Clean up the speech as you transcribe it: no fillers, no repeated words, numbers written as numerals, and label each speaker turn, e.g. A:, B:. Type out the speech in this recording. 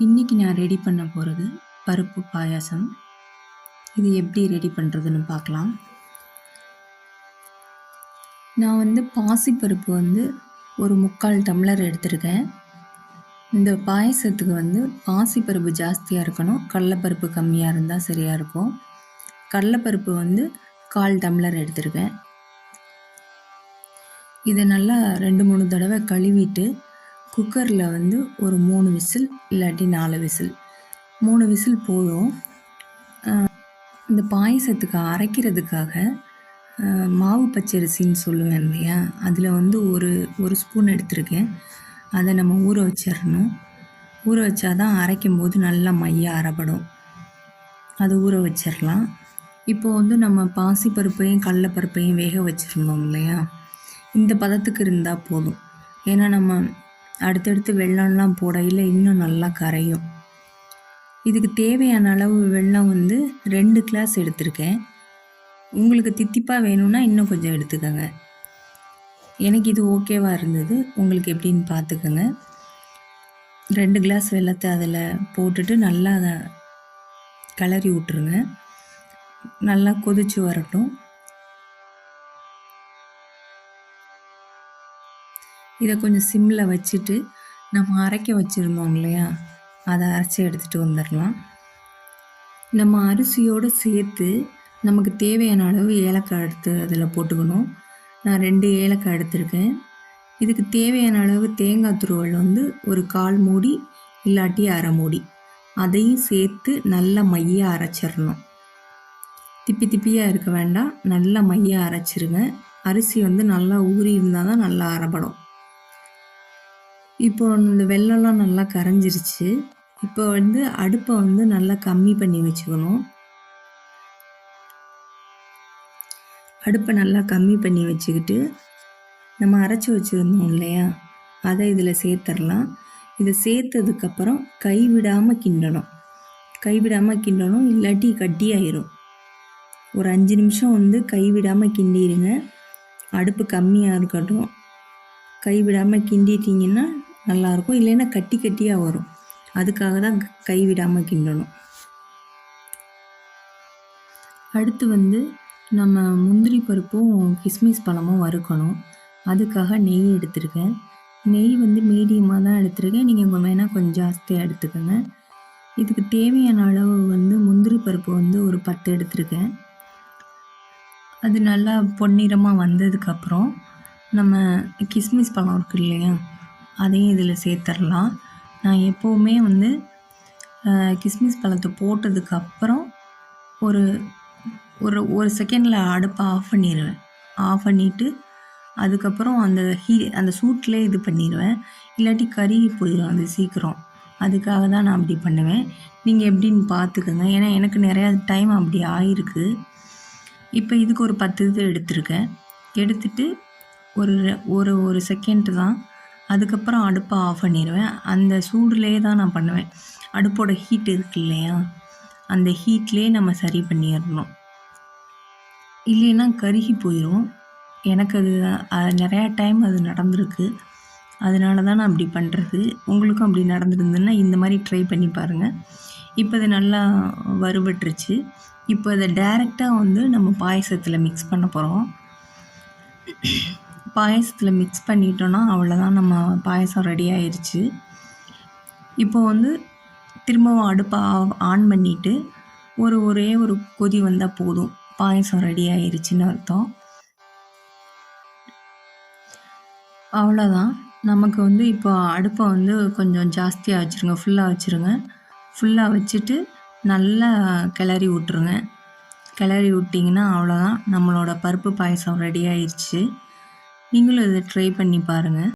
A: இன்றைக்கி நான் ரெடி பண்ண போகிறது பருப்பு பாயாசம். இது எப்படி ரெடி பண்ணுறதுன்னு பார்க்கலாம். நான் பாசிப்பருப்பு ஒரு 3/4 டம்ளர் எடுத்திருக்கேன். இந்த பாயசத்துக்கு பாசிப்பருப்பு ஜாஸ்தியாக இருக்கணும், கடலைப்பருப்பு கம்மியாக இருந்தால் சரியாக இருக்கும். கடலைப்பருப்பு 1/4 டம்ளர் எடுத்திருக்கேன். இதை நல்லா 2-3 தடவை கழுவிட்டு குக்கரில் ஒரு 3 விசில் இல்லாட்டி 4 விசில், 3 விசில் போதும். இந்த பாயசத்துக்கு அரைக்கிறதுக்காக மாவு பச்சரிசின்னு சொல்லுவேன் இல்லையா, அதில் ஒரு ஸ்பூன் எடுத்திருக்கேன். அதை நம்ம ஊற வச்சிடணும். ஊற வச்சாதான் அரைக்கும் போது நல்லா மையாக அரைப்படும். அதை ஊற வச்சிடலாம். இப்போது நம்ம பாசிப்பருப்பையும் கடலைப்பருப்பையும் வேக வச்சுருந்தோம் இல்லையா, இந்த பதத்துக்கு இருந்தால் போதும். ஏன்னா நம்ம அடுத்தடுத்து வெல்லம்லாம் போடையில் இன்னும் நல்லா கரையும். இதுக்கு தேவையான அளவு வெல்லம் 2 கிளாஸ் எடுத்திருக்கேன். உங்களுக்கு தித்திப்பாக வேணும்னா இன்னும் கொஞ்சம் எடுத்துக்கோங்க. எனக்கு இது ஓகேவாக இருந்தது, உங்களுக்கு எப்படின்னு பார்த்துக்கோங்க. 2 கிளாஸ் வெல்லத்தை அதில் போட்டுட்டு நல்லா அதை கிளறி விட்ருங்க. நல்லா கொதித்து வரட்டும். இதை கொஞ்சம் சிம்மில் வச்சுட்டு நம்ம அரைக்க வச்சுருந்தோம் இல்லையா, அதை அரைச்சி எடுத்துகிட்டு வந்துடலாம். நம்ம அரிசியோடு சேர்த்து நமக்கு தேவையான அளவு ஏலக்காய் எடுத்து அதில் போட்டுக்கணும். நான் 2 ஏலக்காய் எடுத்திருக்கேன். இதுக்கு தேவையான அளவு தேங்காய் துருவல் ஒரு 1/4 மூடி இல்லாட்டி 1/2 மூடி, அதையும் சேர்த்து நல்லா மையாக அரைச்சிடணும். திப்பியாக இருக்க வேண்டாம், நல்லா மையாக அரைச்சிருங்க. அரிசி நல்லா ஊறி இருந்தால் தான் நல்லா அரைப்படும். இப்போ இந்த வெல்லம்லாம் நல்லா கரைஞ்சிருச்சு. இப்போ அடுப்பை நல்லா கம்மி பண்ணி வச்சுக்கணும். அடுப்பை நல்லா கம்மி பண்ணி வச்சுக்கிட்டு நம்ம அரைச்சி வச்சுருந்தோம் இல்லையா, அதை இதில் சேர்த்துடலாம். இதை சேர்த்ததுக்கப்புறம் கைவிடாமல் கிண்டணும், இல்லாட்டி கட்டியாயிரும். ஒரு 5 நிமிஷம் கைவிடாமல் கிண்டிடுங்க. அடுப்பு கம்மியாக இருக்கட்டும். கைவிடாமல் கிண்டிட்டிங்கன்னா நல்லாயிருக்கும், இல்லைன்னா கட்டியாக வரும். அதுக்காக தான் கைவிடாமல் கிண்டணும். அடுத்து நம்ம முந்திரி பருப்பும் கிஸ்மிஸ் பழமும் வறுக்கணும். அதுக்காக நெய் எடுத்திருக்கேன். நெய் மீடியமாக தான் எடுத்திருக்கேன். நீங்கள் வேணால் கொஞ்சம் ஜாஸ்தியாக எடுத்துக்கோங்க. இதுக்கு தேவையான அளவு முந்திரி பருப்பு ஒரு 10 எடுத்திருக்கேன். அது நல்லா பொன்னிறமாக வந்ததுக்கப்புறம் நம்ம கிஸ்மிஸ் பழம் இருக்குது இல்லையா, அதையும் இதில் சேர்த்துடலாம். நான் எப்போவுமே கிஸ்மிஸ் பழத்தை போட்டதுக்கப்புறம் ஒரு ஒரு செகண்டில் அடுப்பை ஆஃப் பண்ணிடுவேன். ஆஃப் பண்ணிவிட்டு அதுக்கப்புறம் அந்த சூட்டிலே இது பண்ணிடுவேன், இல்லாட்டி கருகி போயிடும் அது சீக்கிரம். அதுக்காக தான் நான் அப்படி பண்ணுவேன். நீங்கள் எப்படின்னு பார்த்துக்கோங்க. ஏன்னா எனக்கு நிறையா டைம் அப்படி ஆகிருக்கு. இப்போ இதுக்கு ஒரு 10 இது எடுத்திருக்கேன். எடுத்துட்டு ஒரு செகண்ட் தான், அதுக்கப்புறம் அடுப்பை ஆஃப் பண்ணிடுவேன். அந்த சூடுலேயே தான் நான் பண்ணுவேன். அடுப்போட ஹீட் இருக்கு இல்லையா, அந்த ஹீட்லேயே நம்ம சரி பண்ணிடணும், இல்லைன்னா கருகி போயிடும். எனக்கு அது நிறையா டைம் அது நடந்திருக்கு. அதனால தான் நான் அப்படி பண்ணுறது. உங்களுக்கும் அப்படி நடந்துருந்துன்னா இந்த மாதிரி ட்ரை பண்ணி பாருங்கள். இப்போ இது நல்லா வறுபட்டுருச்சு. இப்போ அதை டைரெக்டாக நம்ம பாயசத்தில் மிக்ஸ் பண்ண போகிறோம். பாயசத்தில் மிக்ஸ் பண்ணிட்டோன்னா அவ்வளோதான், நம்ம பாயசம் ரெடி ஆயிடுச்சு. இப்போ திரும்பவும் அடுப்பை ஆன் பண்ணிவிட்டு ஒரே ஒரு கொதி வந்தால் போதும், பாயசம் ரெடி ஆயிடுச்சுன்னு அர்த்தம். அவ்வளோதான். நமக்கு இப்போ அடுப்பை கொஞ்சம் ஜாஸ்தியாக வச்சுருங்க, ஃபுல்லாக வச்சுட்டு நல்லா கிளறி விட்ருங்க. கிளறி விட்டிங்கன்னா அவ்வளோதான், நம்மளோட பருப்பு பாயசம் ரெடி ஆயிடுச்சு. நீங்களும் இதை ட்ரை பண்ணி பாருங்கள்.